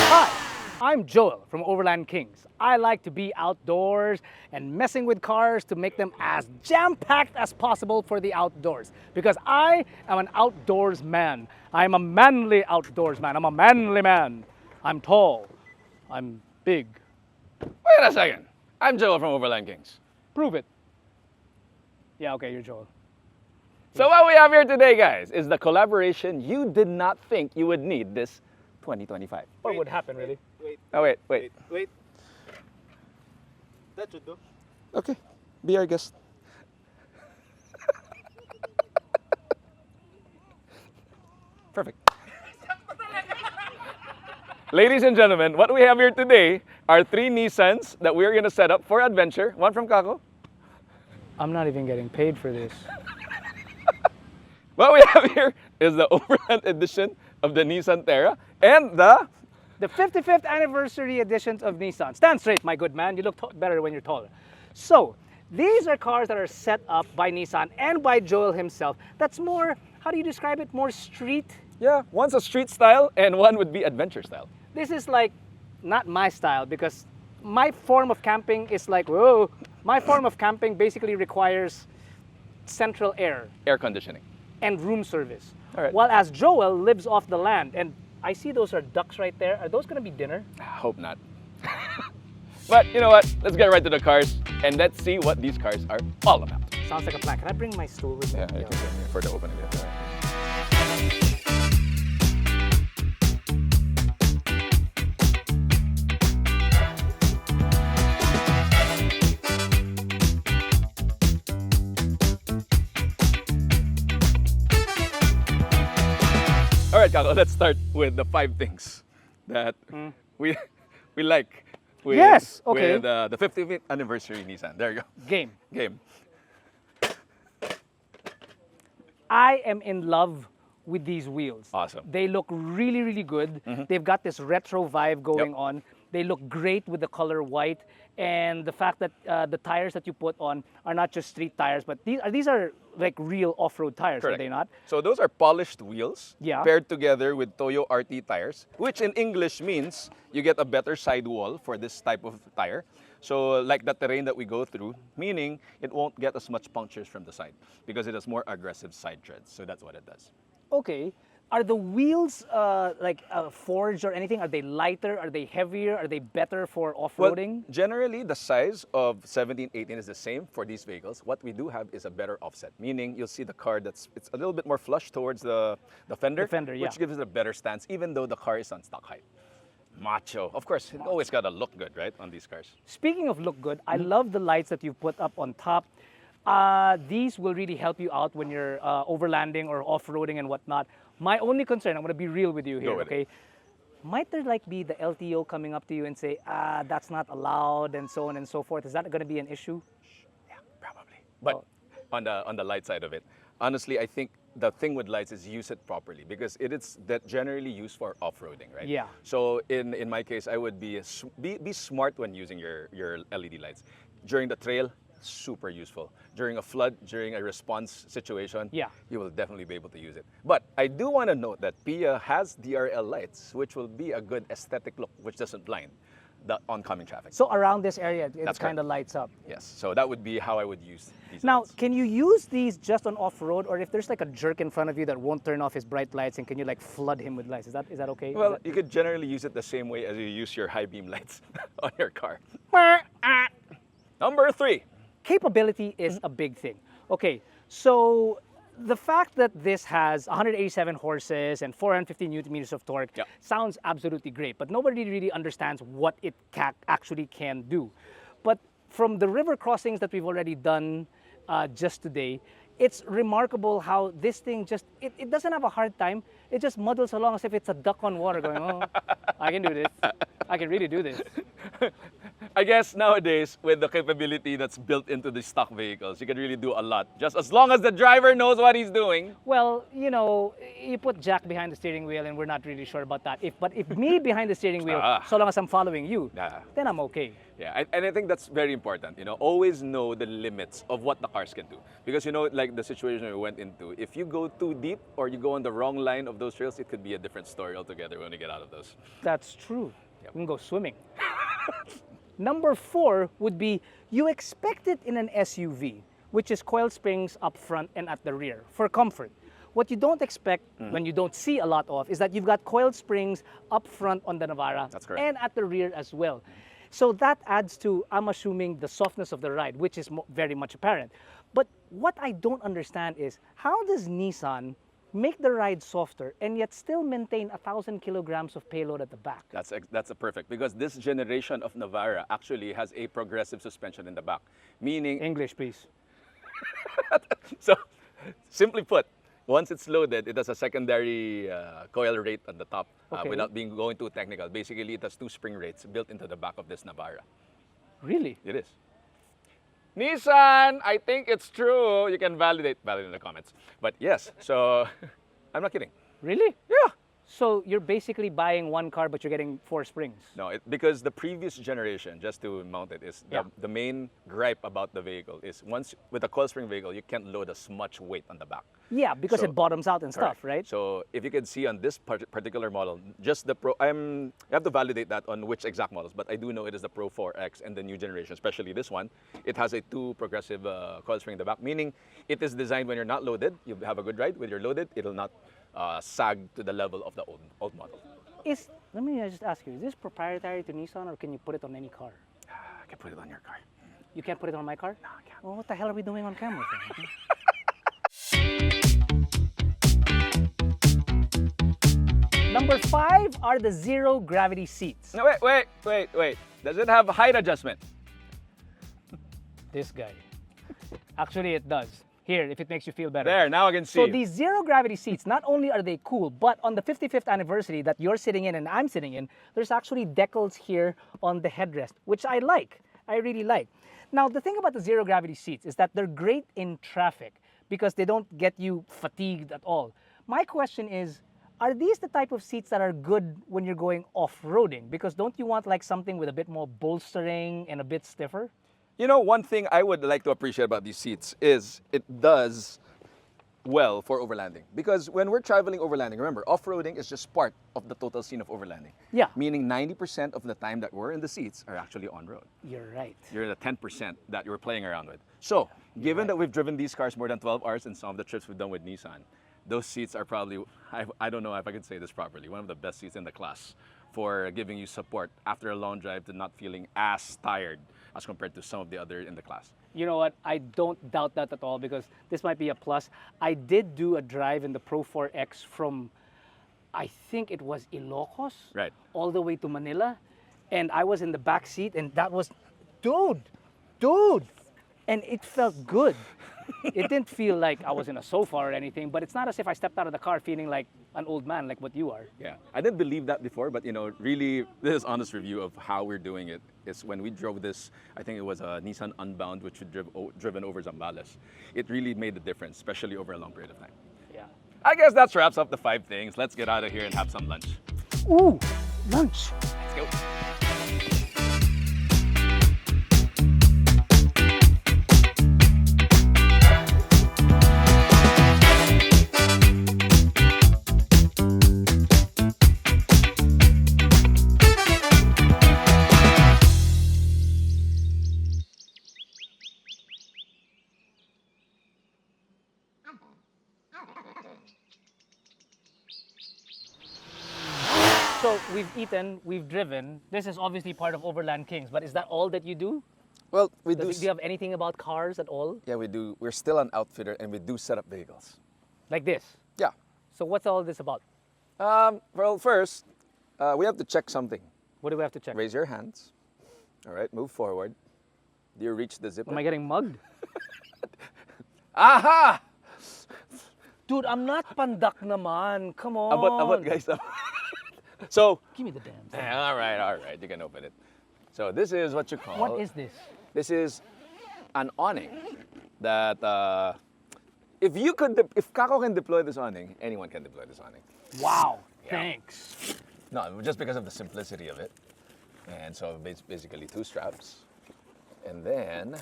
Hi, I'm Joel from Overland Kings. I like to be outdoors and messing with cars to make them as jam-packed as possible for the outdoors. Because I am an outdoors man. I'm a manly outdoors man. I'm a manly man. I'm tall. I'm big. Wait a second. I'm Joel from Overland Kings. Prove it. Yeah, okay, you're Joel. So what we have here today, guys, is the collaboration you did not think you would need this 2025. What would happen, really? Oh, wait. That should do. Okay, be our guest. Perfect. Ladies and gentlemen, what we have here today are 3 Nissans that we're going to set up for adventure. One from Kako. I'm not even getting paid for this. What we have here is the Overland edition of the Nissan TERRA and the... The 55th anniversary editions of Nissan. Stand straight, my good man. You look better when you're taller. So, these are cars that are set up by Nissan and by Joel himself. That's more, how do you describe it? More street? Yeah, one's a street style and one would be adventure style. This is like, not my style because my form of camping is like, whoa. My form of camping basically requires central air Air conditioning. and room service. All right. While as Joel lives off the land, and I see those are ducks right there. Are those going to be dinner? I hope not. But you know what? Let's get right to the cars and let's see what these cars are all about. Sounds like a plan. Can I bring my stool with me? Yeah, you can come here for the opening. All right, Kako, let's start with the 5 things that we like with, Yes, okay. with the 55th anniversary Nissan. There you go. Game. Game. I am in love with these wheels. Awesome. They look really, really good. They've got this retro vibe going on. They look great with the color white, and the fact that the tires that you put on are not just street tires, but these are like real off-road tires, are Correct. they not? So those are polished wheels Yeah. paired together with Toyo RT tires, which in English means you get a better sidewall for this type of tire. So like the terrain that we go through, meaning it won't get as much punctures from the side because it has more aggressive side treads. So that's what it does. Okay. Are the wheels forged or anything? Are they lighter? Are they heavier? Are they better for off-roading? Well, generally, the size of 17, 18 is the same for these vehicles. What we do have is a better offset, meaning you'll see the car it's a little bit more flush towards the fender, The fender, yeah. which gives it a better stance, even though the car is on stock height. Macho. Of course, it always got to look good, right, on these cars. Speaking of look good, I love the lights that you've put up on top. These will really help you out when you're overlanding or off-roading and whatnot. My only concern, I'm going to be real with you here, Go with okay? Might there be the LTO coming up to you and say, that's not allowed and so on and so forth? Is that going to be an issue? Yeah, probably. But on the light side of it, honestly, I think the thing with lights is use it properly because it is that generally used for off-roading, right? Yeah. So in my case, I would be smart when using your LED lights. During the trail, super useful. During a flood, during a response situation, Yeah. you will definitely be able to use it. But I do want to note that Pia has DRL lights, which will be a good aesthetic look, which doesn't blind the oncoming traffic. So around this area, it That's kind of lights up. Yes, so that would be how I would use these Now, lights. can you use these just on off-road, or if there's like a jerk in front of you that won't turn off his bright lights, and can you like flood him with lights? Is that okay? Is Well, that- you could generally use it the same way as you use your high beam lights on your car. Number 3. Capability is a big thing. Okay, so the fact that this has 187 horses and 450 newton meters of torque Yeah. sounds absolutely great, but nobody really understands what it actually can do. But from the river crossings that we've already done just today, it's remarkable how this thing it doesn't have a hard time. It just muddles along as if it's a duck on water going, oh, I can do this. I can really do this. I guess nowadays, with the capability that's built into the stock vehicles, you can really do a lot. Just as long as the driver knows what he's doing. Well, you know, you put Jack behind the steering wheel and we're not really sure about that. But if me behind the steering wheel, so long as I'm following you, then I'm okay. Yeah, and I think that's very important. You know, always know the limits of what the cars can do. Because, you know, like the situation we went into, if you go too deep or you go on the wrong line of those trails, it could be a different story altogether when you get out of those. That's true. You can go swimming. Number 4 would be, you expect it in an SUV, which is coil springs up front and at the rear for comfort. What you don't expect, when you don't see a lot of, is that you've got coil springs up front on the Navara. That's correct. And at the rear as well. So that adds to, I'm assuming, the softness of the ride, which is very much apparent. But what I don't understand is, how does Nissan make the ride softer and yet still maintain 1,000 kilograms of payload at the back? That's a perfect, because this generation of Navara actually has a progressive suspension in the back, meaning... English, please. So, simply put, once it's loaded, it has a secondary coil rate on the top. Without going too technical. Basically, it has 2 spring rates built into the back of this Navara. Really? It is. Nissan, I think it's true. You can validate in the comments. But yes, so I'm not kidding. Really? Yeah. So you're basically buying one car, but you're getting 4 springs. No, because the previous generation, just to mount it, is the main gripe about the vehicle is once with a coil spring vehicle, you can't load as much weight on the back. Yeah, because it bottoms out and stuff, right? So if you can see on this particular model, just the Pro, you have to validate that on which exact models, but I do know it is the Pro 4X and the new generation, especially this one. It has a 2 progressive coil spring in the back, meaning it is designed when you're not loaded, you have a good ride. When you're loaded, it'll not sag to the level of the old model. Let me just ask you, is this proprietary to Nissan or can you put it on any car? I can put it on your car. You can't put it on my car? No, I can't. Well, what the hell are we doing on camera? Number 5 are the zero gravity seats. No, wait. Does it have height adjustment? This guy. Actually, it does. Here, if it makes you feel better. There, now I can see. So these zero gravity seats, not only are they cool, but on the 55th anniversary that you're sitting in and I'm sitting in, there's actually decals here on the headrest, which I like. I really like. Now, the thing about the zero gravity seats is that they're great in traffic because they don't get you fatigued at all. My question is, are these the type of seats that are good when you're going off-roading? Because don't you want like something with a bit more bolstering and a bit stiffer? You know, one thing I would like to appreciate about these seats is it does well for overlanding. Because when we're traveling overlanding, remember, off-roading is just part of the total scene of overlanding. Yeah. Meaning 90% of the time that we're in the seats are actually on-road. You're right. You're the 10% that you're playing around with. So, given that we've driven these cars more than 12 hours in some of the trips we've done with Nissan, those seats are probably, I don't know if I can say this properly, one of the best seats in the class for giving you support after a long drive to not feeling as tired as compared to some of the other in the class. You know what? I don't doubt that at all because this might be a plus. I did do a drive in the Pro 4X from, I think it was Ilocos, right, all the way to Manila. And I was in the back seat and that was, dude. And it felt good. It didn't feel like I was in a sofa or anything, but it's not as if I stepped out of the car feeling like an old man like what you are. Yeah, I didn't believe that before, but you know, really, this is honest review of how we're doing it. Is when we drove this, I think it was a Nissan Unbound, which we driven over Zambales. It really made the difference, especially over a long period of time. Yeah. I guess that wraps up the 5 things. Let's get out of here and have some lunch. Ooh, lunch. Let's go. So we've eaten, we've driven. This is obviously part of Overland Kings, but is that all that you do? Well, Do you have anything about cars at all? Yeah, we do. We're still an outfitter and we do set up vehicles. Like this? Yeah. So what's all this about? Well, first, we have to check something. What do we have to check? Raise your hands. All right, move forward. Do you reach the zipper? Am I getting mugged? Aha! Dude, I'm not pandak naman. Come on. Abot, guys. So, Give me the damn thing. all right, you can open it. So this is what you call... What is this? This is an awning that if Kako can deploy this awning, anyone can deploy this awning. Wow, Yeah. thanks. No, just because of the simplicity of it. And so it's basically 2 straps. And then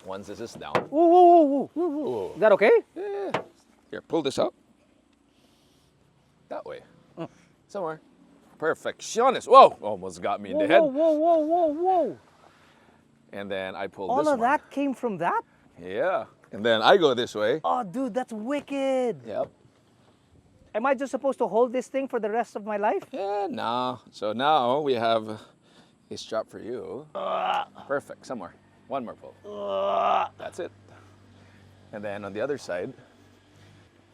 once this is down, Whoa, whoa, whoa, whoa. whoa, Is that okay? yeah. Here, pull this up. That way. Somewhere. Perfectionist. Whoa! Almost got me in Whoa, the head. whoa, whoa, whoa, whoa, whoa. And then I pull All this of one. that came from that? Yeah. And then I go this way. Oh, dude, that's wicked. Yep. Am I just supposed to hold this thing for the rest of my life? Yeah, nah. So now we have a strap for you. Perfect. Somewhere. One more pull. That's it. And then on the other side,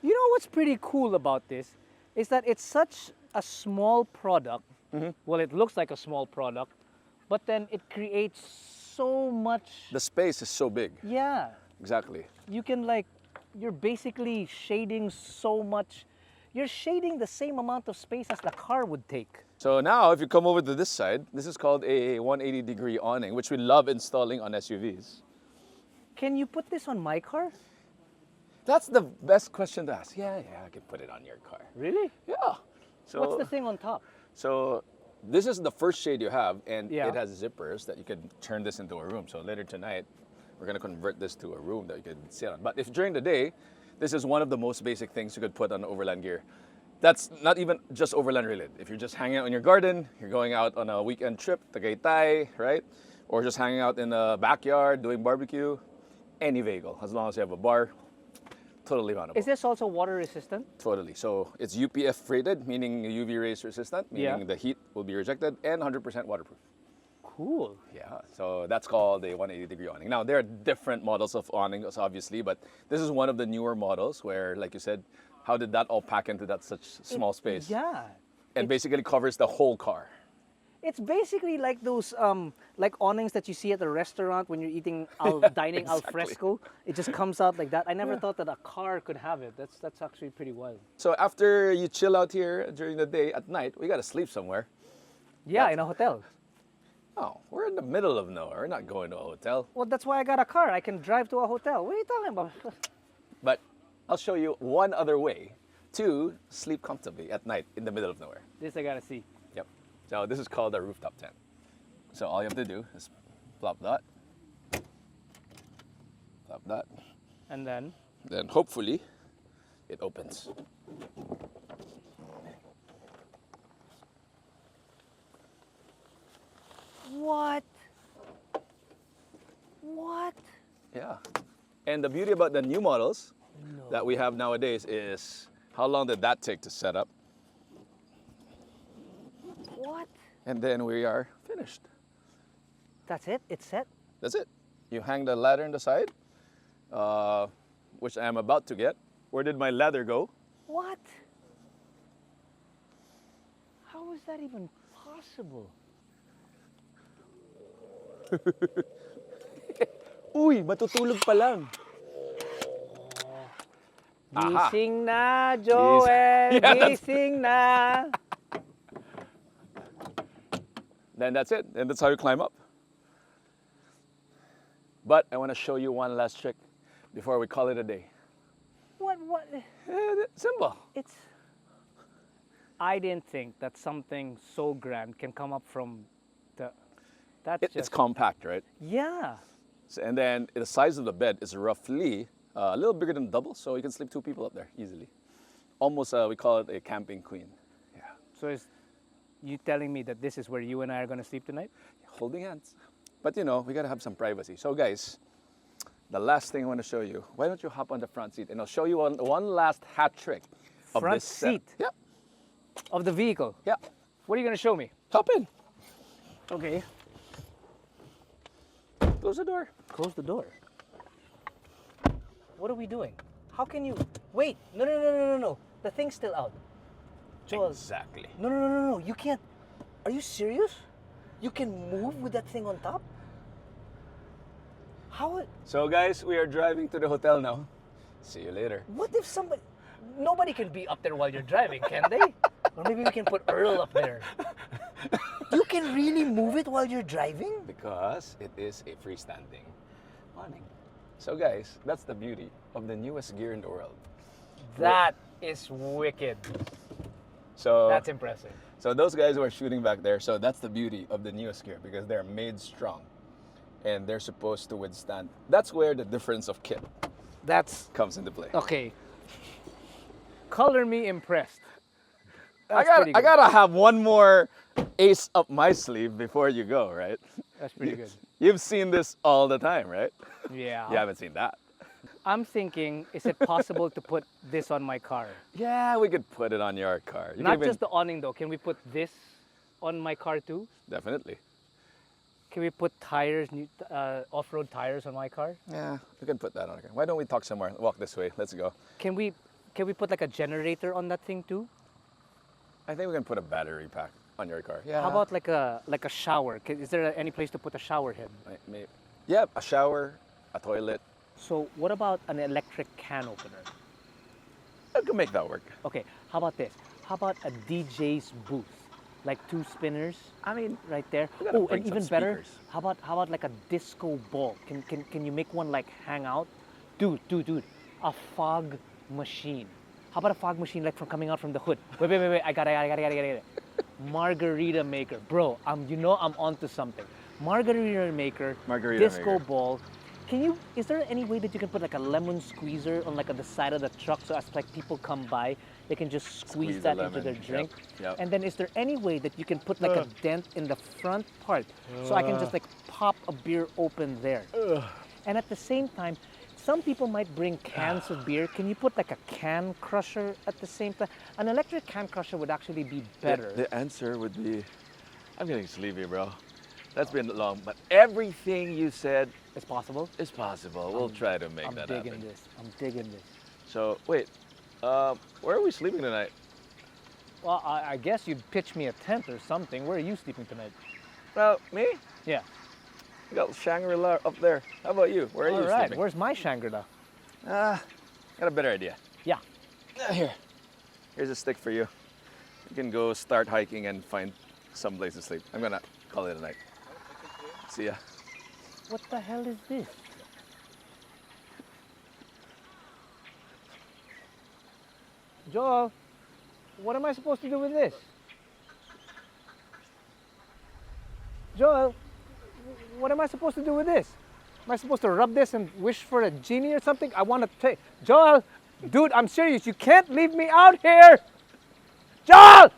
You know what's pretty cool about this is that it's such a small product. Well, it looks like a small product, but then it creates so much. the space is so big. Yeah, Exactly. you can you're basically shading so much. You're shading the same amount of space as the car would take. So now if you come over to this side, this is called a 180-degree awning, which we love installing on SUVs. Can you put this on my car? That's the best question to ask. Yeah, I can put it on your car. Really? Yeah. So, What's the thing on top? So this is the first shade you have, and Yeah. it has zippers that you can turn this into a room. So later tonight, we're gonna convert this to a room that you can sit on. But if during the day, this is one of the most basic things you could put on overland gear. That's not even just overland related. If you're just hanging out in your garden, you're going out on a weekend trip, Tagaytay, right? Or just hanging out in the backyard doing barbecue, any vehicle, as long as you have a bar, totally mountable. Is this also water resistant? Totally. So it's UPF rated, meaning UV rays resistant, meaning Yeah. the heat will be rejected, and 100% waterproof. Cool. Yeah, so that's called a 180-degree awning. Now, there are different models of awnings, obviously, but this is one of the newer models where, like you said, how did that all pack into that such small space? Yeah. And basically covers the whole car. It's basically like those like awnings that you see at the restaurant when you're eating dining al Exactly. fresco. It just comes out like that. I never thought that a car could have it. That's actually pretty wild. So after you chill out here during the day, at night, we gotta sleep somewhere. Yeah, in a hotel. Oh, we're in the middle of nowhere. We're not going to a hotel. Well, that's why I got a car. I can drive to a hotel. What are you talking about? But I'll show you one other way to sleep comfortably at night in the middle of nowhere. This I gotta see. Yep. So this is called a rooftop tent. So all you have to do is plop that, And then then hopefully it opens. what? What? Yeah. And the beauty about the new models that we have nowadays is how long did that take to set up? What? And then we are finished. That's it? It's set? That's it. You hang the ladder in the side, which I am about to get. Where did my ladder go? What? How is that even possible? Uy, matutulog pa lang. Aha. Gising na, Joel. Yeah, that's- Gising na. Then that's it. And that's how you climb up. But I want to show you one last trick before we call it a day. What? Simple. It's. I didn't think that something so grand can come up from the. That's It's just. compact, right? Yeah. So, and then the size of the bed is roughly a little bigger than double, so you can sleep 2 people up there easily. Almost, we call it a camping queen. Yeah. So is you telling me that this is where you and I are gonna sleep tonight? Holding hands. But you know, we gotta have some privacy. So guys, the last thing I want to show you, why don't you hop on the front seat and I'll show you one last hat trick of Front this set. seat? Yep, Of the vehicle. yep. What are you gonna show me? Hop in. Okay. Close the door. Close the door. What are we doing? How can you wait? No. The thing's still out. Joel. Exactly. No. You can't. Are you serious? You can move with that thing on top? How? So guys, we are driving to the hotel now. See you later. What if somebody? Nobody can be up there while you're driving, can they? Or maybe we can put Earl up there. You can really move it while you're driving? Because it is a freestanding awning. So guys, that's the beauty of the newest gear in the world. That is wicked. So That's impressive. So those guys who are shooting back there, so that's the beauty of the newest gear because they're made strong and they're supposed to withstand. That's where the difference of kit That's comes into play. okay. Color me impressed. I That's pretty good. gotta have one more ace up my sleeve before you go, right? That's pretty good. You've seen this all the time, right? Yeah. You haven't seen that. I'm thinking, is it possible to put this on my car? Yeah, we could put it on your car. You Not can even- just the awning though. Can we put this on my car too? Definitely. Can we put tires, new off-road tires on my car? Yeah, we can put that on. Why don't we talk somewhere? Walk this way. Let's go. Can we put like a generator on that thing too? I think we can put a battery pack on your car. Yeah. How about like a shower? Is there any place to put a shower head? Maybe. Yeah, a shower, a toilet. So what about an electric can opener? I can make that work. Okay, how about this? How about a DJ's booth? Like 2 spinners? I mean, Right there. we gotta Oh, bring and some even better, speakers. how about like a disco ball? Can you make one like hang out? Dude, a fog machine. How about a fog machine like from coming out from the hood? Wait, I got it. Margarita maker. Bro, I'm onto something. Margarita maker, Margarita disco maker. ball. Is there any way that you can put like a lemon squeezer on like on the side of the truck so as like people come by, they can just squeeze Squeeze the that into lemon. their drink? Yep. And then is there any way that you can put like a dent in the front part so I can just like pop a beer open there? And at the same time, some people might bring cans of beer. Can you put like a can crusher at the same time? An electric can crusher would actually be better. The answer would be, I'm getting sleepy, bro. That's been long, but everything you said It's possible. is possible. We'll try to make I'm that digging happen. this. I'm digging this. So wait, where are we sleeping tonight? Well, I guess you'd pitch me a tent or something. Where are you sleeping tonight? Well, me? Yeah. We got Shangri-La up there. How about you? Where are All you right. sleeping? Where's my Shangri-La? Got a better idea. Yeah. Here. Here's a stick for you. You can go start hiking and find some place to sleep. I'm gonna call it a night. See ya. What the hell is this? Joel, what am I supposed to do with this? Joel, what am I supposed to do with this? Am I supposed to rub this and wish for a genie or something? I want to take... Joel, dude, I'm serious. You can't leave me out here. Joel!